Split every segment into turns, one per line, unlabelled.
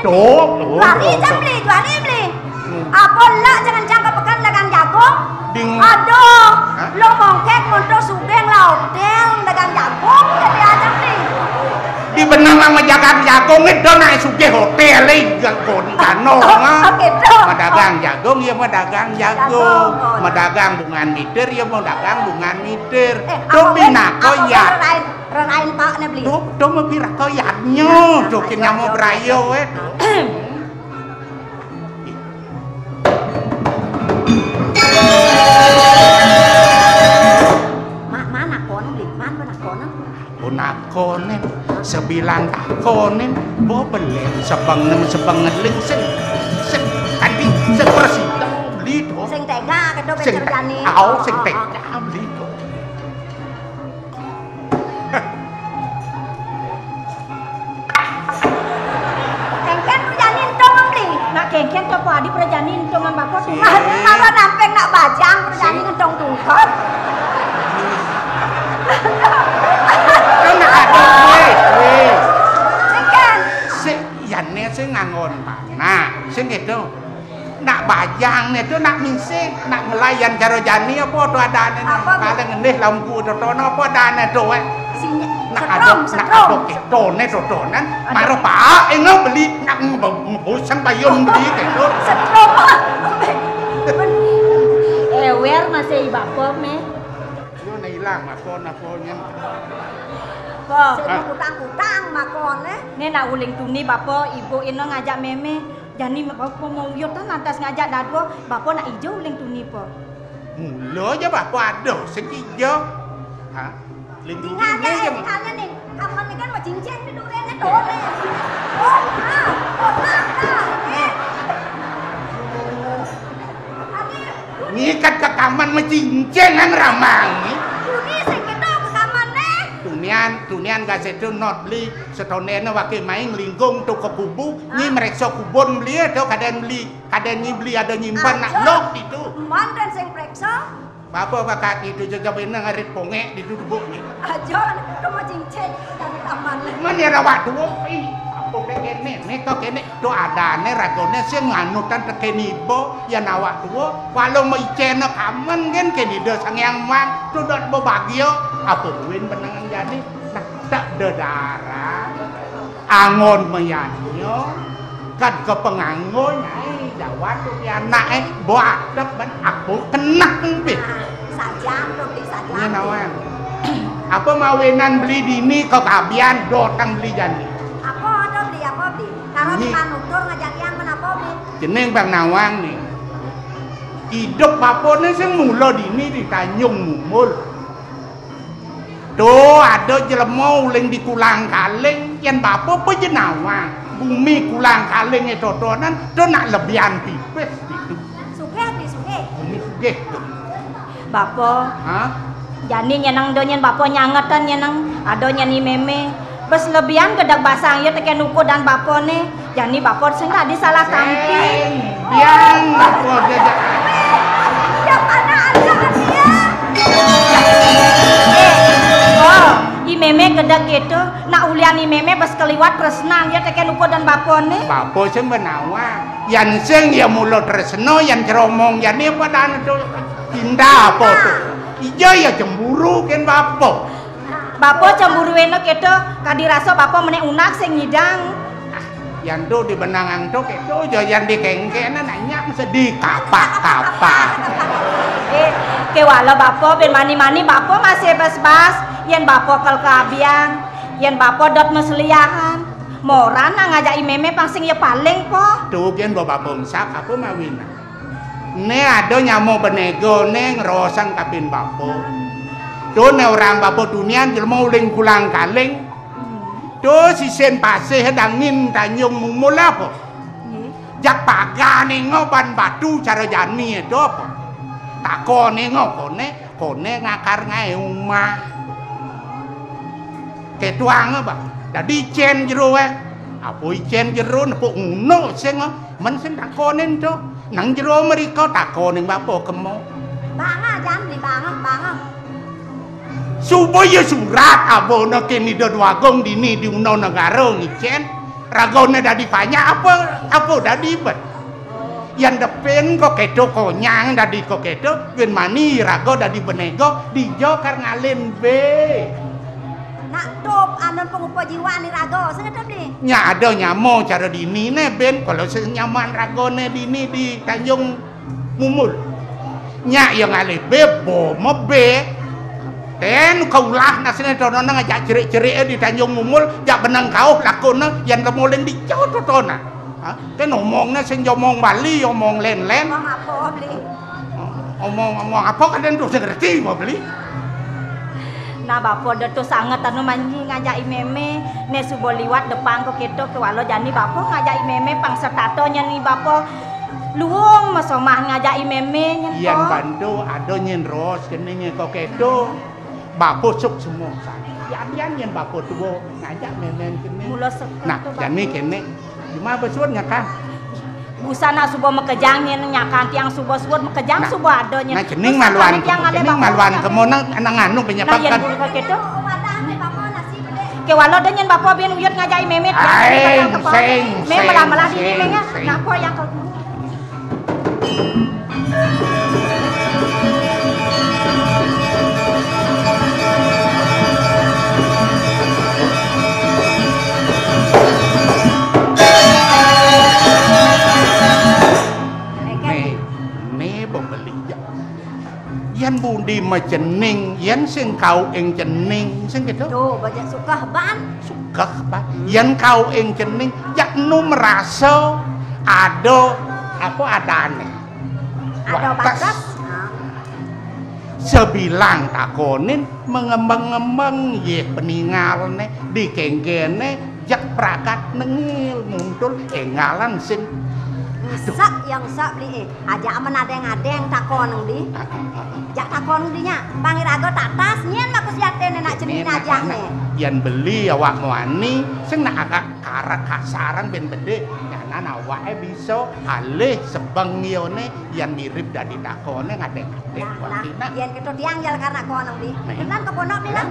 Tuh.
Lari jam beli. Apa lah jangan jangka pekan dagang jagung? Aduh, lo mongkek monto sugeng lah hotel dagang jagung jadi aja beli.
Di benang sama jagung itu naik sugih hotel jagung kano dagang jagung ya mau dagang jagung mau dagang bungan mitir ya mau dagang bungan mitir tuh bina koyat
renain pak nih beli
tuh mau pira koyatnya tuh kini mau berayo
mana kon beli mana
konen sebilang konen bo belen sebangen ling sing tadi seperti beli to
sing tega kedo becerjani
sing tega beli to
kengken janin dong beli nak kengken to padi perjanin dongan bapak tuh mama nampeng nak bajang perjanin dong tungkot
sing ngangon mana sing itu nak bajang itu nak misik nak melayan karo jani apa to adane kale ngendih lampu totono apa adane to nak ada ketone totonan maro pak engau beli nak bosan payung beli gitu
setrom ewer masih bapak me
yo na ilang ako nyen
kutang makon nak uling tuni bapak ibu ino ngajak meme jani bapak mau yutan atas ngajak dadwo bapak nak ijo uling tuni po
mula aja bapak ada sing ijo ha ling tuni aja
nih kapan kan mau cincin di durene
ngikat ke kaman mencincin ang ramangi tunian gaseto not beli setone wake main lingkung tu ke bubu ni mereksa kubon beli atau kaden beli ada nyimpan nak lok itu
mantan sing preksa
apa kakak itu jaga bener ngarit pongek di duduk ni
aja tu mau cincin dari taman
man ya rawat dua apa kene kau kene tu ada ne ragone sing nganutan tekeni bo ya nawak dua walau mau icena kaman kan kene do sang yang mang tu dot bo bagio apa duin benangan jadi nak tak darah angon meyanyo kan ke penganggon jawab tu anak buat dapat aku kena pin
sajam tu di sajam
ni nawang apa mawenan beli dini kau kabian dotang beli jani
apa beli kalau di manutur ngajak yang menapa beli
jeneng bang nawang ni hidup apa ni sing mula dini di Tanjung Mumul tuh ada jelema uling di kulang kaling yang bapak apa jenawang bumi kulang kaling itu tonan tu nak lebihan pipes itu
sugih
bumi sugih
bapak jani nyenang do nyen bapak nyangetan nyenang ado nyani meme bes lebihan gedak basang ya teken uku dan bapak ne jani bapak sing tadi salah tampi
biang bapak jajak
yang mana ada dia i meme gedak gitu nak ulian i meme bes keliwat tresnan ya teken uku dan bapak ne
bapak sing benawa yang sing ya mulo tresno yang ceromong yani apa dan itu indah apa tuh iya ya cemburu kan bapak
cemburu enak gitu kadirasa bapak menek unak sing ngidang
yang tuh di benangan tuh itu yang di kengkena nanya sedih kapak
kewala bapak ben mani bapak masih bas yen bapak kel keabian yen bapak dot mesliahan moran ngajak meme pangsing ya paling po
tuh kan bapak bangsa apa mawina ne ada nyamo benego ne ngerosang kapin bapak tuh ne orang bapak dunia jelma uling kulang kaling tuh si sen paseh dangin Tanjung Mumul apa jak paga ne ngoban batu cara jani itu apa takone kone ngakar ngae umah ketuang apa jadi cen jero apa cen jero nepuk ngono sing men sing takone to nang jero mriko takone bapak kemo
banga jan di banga
supaya surat abono kene do wagong dini di uno negara ngicen ragone dadi banyak apa dadi bet. Yang depan kok kedo konyang dadi kok kedo, wen mani rago dadi benego dijo kar ngalen be.
Nak top anon pengupa jiwa ni rago, sengetep ni.
Nya ada nyamo cara dini ne ben kalau senyaman ragone dini di Tanjung Mumul. Nya yang ngale bebo mebe. Ten kaulah nasine dono ngajak cerik-cerik di Tanjung Mumul, jak benang kau lakone yang kemulen di jauh totona. Kan omongnya sing omong Bali, omong len-len.
Omong apa beli?
Omong apa kadang tuh ngerti mau beli.
Nah bapo detu sangat anu manji ngajak meme ne subo liwat depan kok keto ke walo jani bapo ngajak meme pangsa tatonya nih bapo luung masomah ngajak meme nyen
Yang bantu ado nyen ros kene kok keto. Bapo suk semua. Yan yen bapo tuwo ngajak meme kene. Nah, jani kene cuma besuat nyakang.
Busana subo mekejang nyen nyakan tiang subo suwut mekejang subo ado nyen.
Nah cening maluan kemona anang anu penyepak
kan. Nah yen kok keto. Ke walo de nyen bapo bien uyut ngajak meme tiang
sing
me melah-melah di meme nya. Napa yang kau
yan budi macening yan sing kau ing cening sing gitu
tuh banyak suka ban
yan kau ing cening yak nu merasa ada apa adane
ada batas
sebilang takonin mengembang-ngembang ye peninggalne di kenggene jak prakat nengil muncul engalan sing
sak yang sak beli aja aman adeng takon di jak takon dinya pangirago tak tas nyen mak siatene nak jenis ajane
yen beli awak muani sing nak agak karak kasaran ben bede nyanan awake bisa alih sebengione yen mirip dadi takone ngadeng-adeng wakina
yen keto diangjal karena kono di tenan keponok ni lah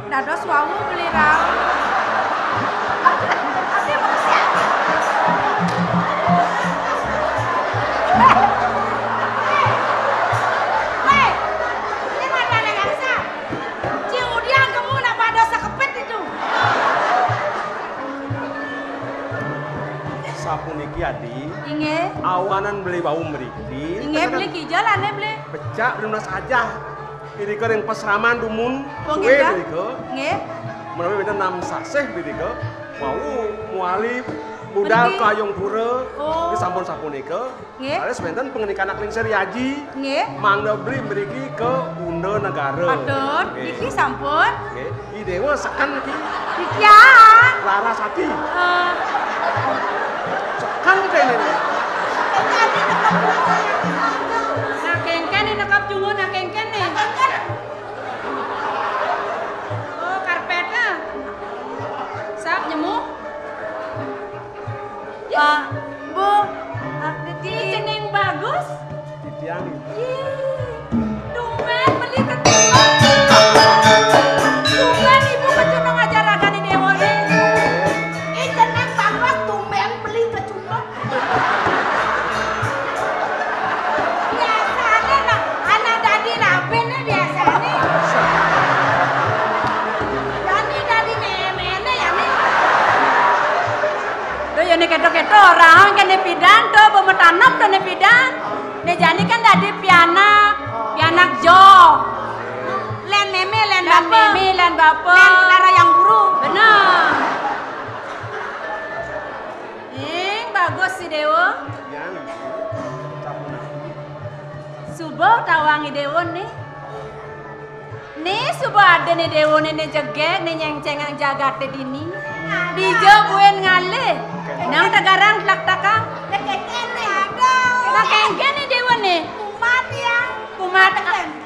dados wawu beli rau.
Sapuniki adi.
Inge.
Awanan beli bau mriki.
Inge beli kijol ane beli.
Becak beli saja. Ini ke yang pesraman dumun
suwe
beli ke.
Nggih.
Menawi beda 6 saseh beli ke. Wau mualif budal kayong pura di sampun sapunika.
Nggih.
Ada sebentar pengenikan akling seri haji.
Nggih.
Mangda beli mriki ke Unda Negara.
Padahal iki sampun.
Nggih. Idewa sekan iki.
Iki ya.
Larasati. Sekan kene.
Nah kengken ini nekap jungun nah kengken nih. Oh karpetnya. Sap nyemu. Pak, Bu, cening bagus.
Titiang.
Tumben beli ketupat. Tumben ibu kecunung ajarakan ini dewa ini. Cening bagus tumben beli ketupat. Biasanya nak anak dadi rapi nih biasanya. Dadi nemene ya nih. Tuh ya nih keto-keto orang kan pidan tuh pemetanap tuh nih pidan. Nih jani kan dadi pianak jo. Len meme, len bapak. Len lara yang guru. Bener. Ing bagus bangi dewon nih. Nih suba ada nih dewon nih jegek nih nyeng-cengang jagat dini. Dijo buen ngale. Nang tagarang tlak takang.
Keken nih ada.
Keken nih dewon nih.
Kumat ya.
Kumat.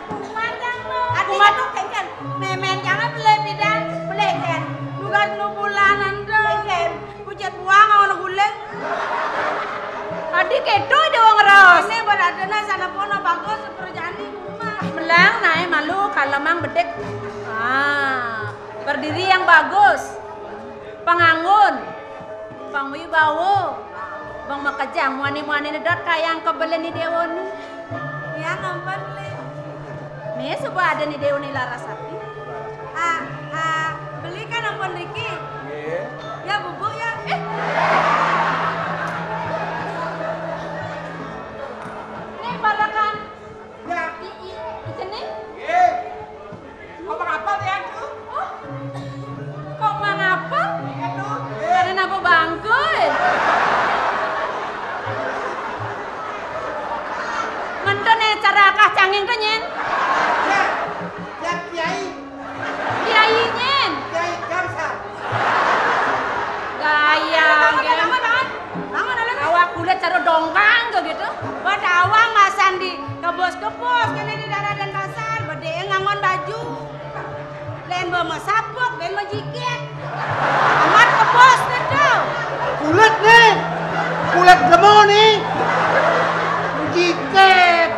Kumat yang lo.
Kumat
tuh keken. Memen jangan beli bidan. Beli ken. Nugas nu bulanan dong. Keken. Pucat buang orang guleng.
Adik kedo dewang ros.
Ini berada na sana pono bagus kerjaan di rumah.
Melang naik malu kalau mang bedek. Berdiri yang bagus. Pangangun. Pangwibawo. Bang makajang muani-muani nedot kayang kebelen ni dewon ni.
Ya ngampar beli.
Nih coba ada nih dewon ni Larasati.
Beli kan ampun Riki.
Nggih.
Ya bubuk ya.
Nih balakan.
Ya.
Sini.
Nggih. Kok mengapa ya, Tu?
Oh. Kok mengapa?
Aduh.
Karena apa bangkul? Menten cara kacangin tuh nyen.
Ya. Ya Kiai.
Kiai nyen.
Kiai Kamsa.
Gaya.
Bangun.
Awak kulit cara dongkang ke gitu.
Buat awang masan di kebos-kebos kene di daerah Denpasar, bade ngangon baju. Len bawa sapuk, len bawa jiket. Amat kebos itu.
Kulit nih. Kulit gemo nih. Jiket.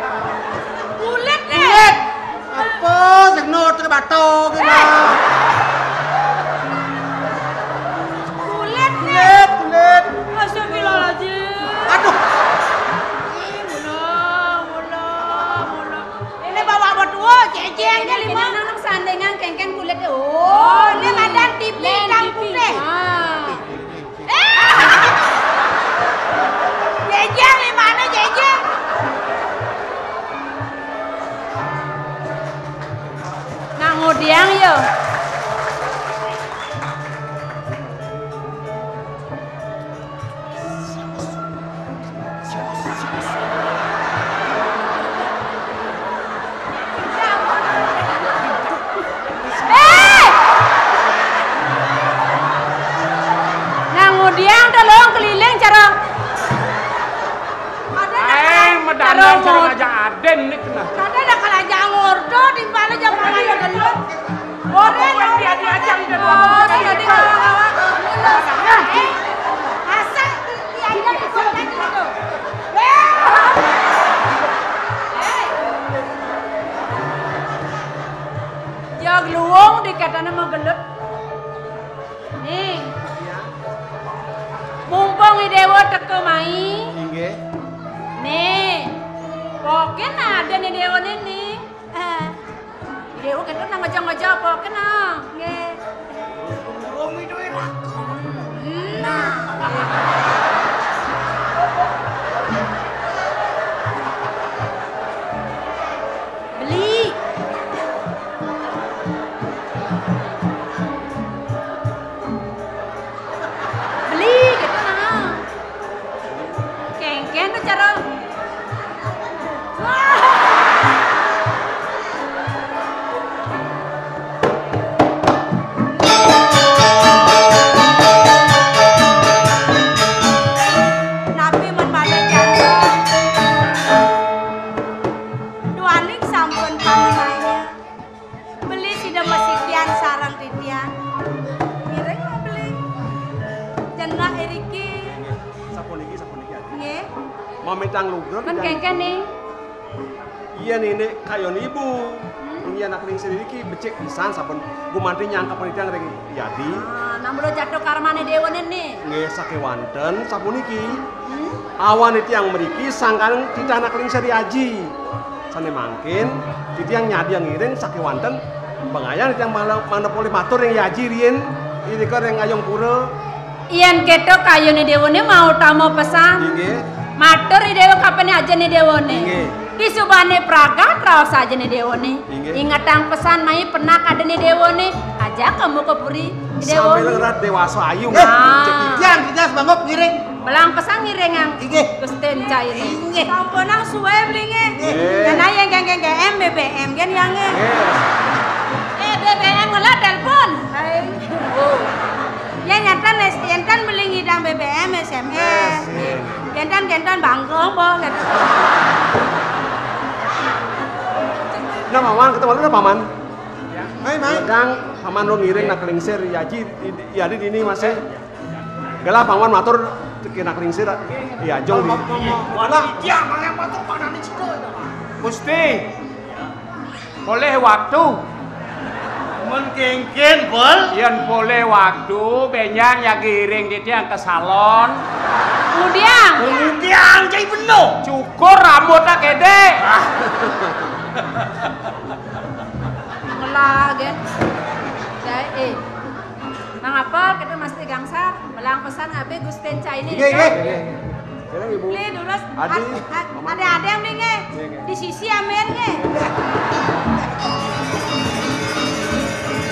Kulit nih.
Kulit. Apa senot ke bato gitu.
Kulit nih.
Kulit.
Astagfirullahaladzim.
Aduh.
Mula. Ini bawa berdua, cecengnya
Ini
lima.
nang sandengan kengken kulit.
Oh, ini madan TV kampung deh. Jejeng di mana jejeng?
Nang ngudiang yo. Nang ngudiang tolong keliling cara
Medanan cara ngajak Aden nih kena.
Kada ada kalajang ngordo di mana jam mana gelut. Ore
dia aja di dalam
Oh, tadi kawan-kawan. Asal dia ada di sana gitu.
jog luwung dikatana mau gelut. Nih. Mumpung dewa teko mai.
Nggih.
Nih. Poken ada nih dewa nih. Dewa kan nang ngajak-ngajak poken ah.
Nggih.
Umi duwe laku.
Beli. Beli gitu nah. Kengken tuh cara.
Nabi man balik jangan. Duaning sampun panimanya. Beli sida masikian sarang titian. Ireng mau beli. Jenah iriki.
Sapuniki aja.
Nggih.
Mau mitang lugro
Kan kengken nih.
Iya nenek kayon ibu. Ini anak ring sendiri ki becek pisan saben gumanti nyangka penitian ring jadi.
Nang bro jatuh karmane dewa nih.
Nggih sakewanten sapuniki. Awan itu yang meriki sangkan tidak anak ring seri aji. Sane mangkin itu yang nyadi yang ngiring sakewanten pengayan itu yang monopoli matur yang yaji rien. Ini kan yang ngayong pura.
Iyan keto kayone dewa mau tamu pesan.
Nggih.
Matur dewa kapan aja nih dewa
Nggih.
Di subane pragat raos aja nih dewa
Nggih.
Ingat ang pesan mai pernah ada nih dewa aja kamu ke puri dewa
Sambil ngerat dewasa ayu.
Ah.
Cekikian kita sebangop ngiring.
Belang pesang ngirengang.
Inggih.
Gusten cai ini.
Inggih.
Sampun nang suwe blinge. Karena yang geng BBM kan yang BBM ngelah telepon. Oh. Ya nyatan enten beli ngidang BBM SMS. Gentan banggong po.
Nah, paman ketemu lu paman.
Mai mai.
Kang paman lo ngiring nak klingsir yaji ya di ini masih. Gala paman matur kena klingsir ya jong di.
Wala.
Ya, mangen motor panane situ. Gusti. Boleh waktu.
Mun kengken bol.
Yen boleh waktu benyang ya giring di tiang ke salon.
Kemudian.
Tiang cai beno.
Cukur rambutnya gede.
Ngelah gen. Cai Nang apa kita mesti gangsar. Belang pesan abe Gusten cai ini.
Nggih.
Sekarang ibu.
Beli terus
Adi.
ada yang beli nge di sisi amen nge.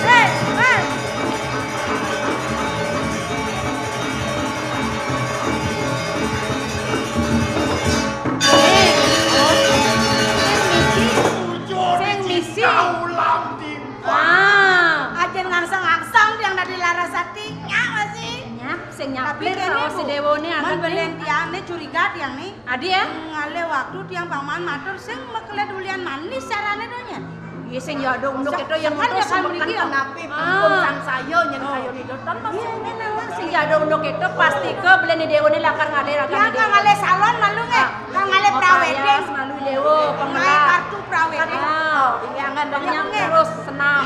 Hei. Sing misi. Ajen ngangsang-ngangsang yang dari Larasati nyak masih. Nyap, sing nyaplir kalau si Dewone akan belen tiang nih curiga tiang nih. Adi ya? Ngale waktu tiang paman matur sing mekele dulian manis carane donya. Iya sing ya ada unduk itu yang ngutus mriki ya. Sang sayo nyen sayo ni doton mas. Iya nang sing ya ada unduk itu pasti ke belen di Dewone lakar ngale raga. Ya kang ngale salon malu nge. Kang ngale prawedeng malu Dewo pengelah kartu prawedeng. Iya ngan terus senam.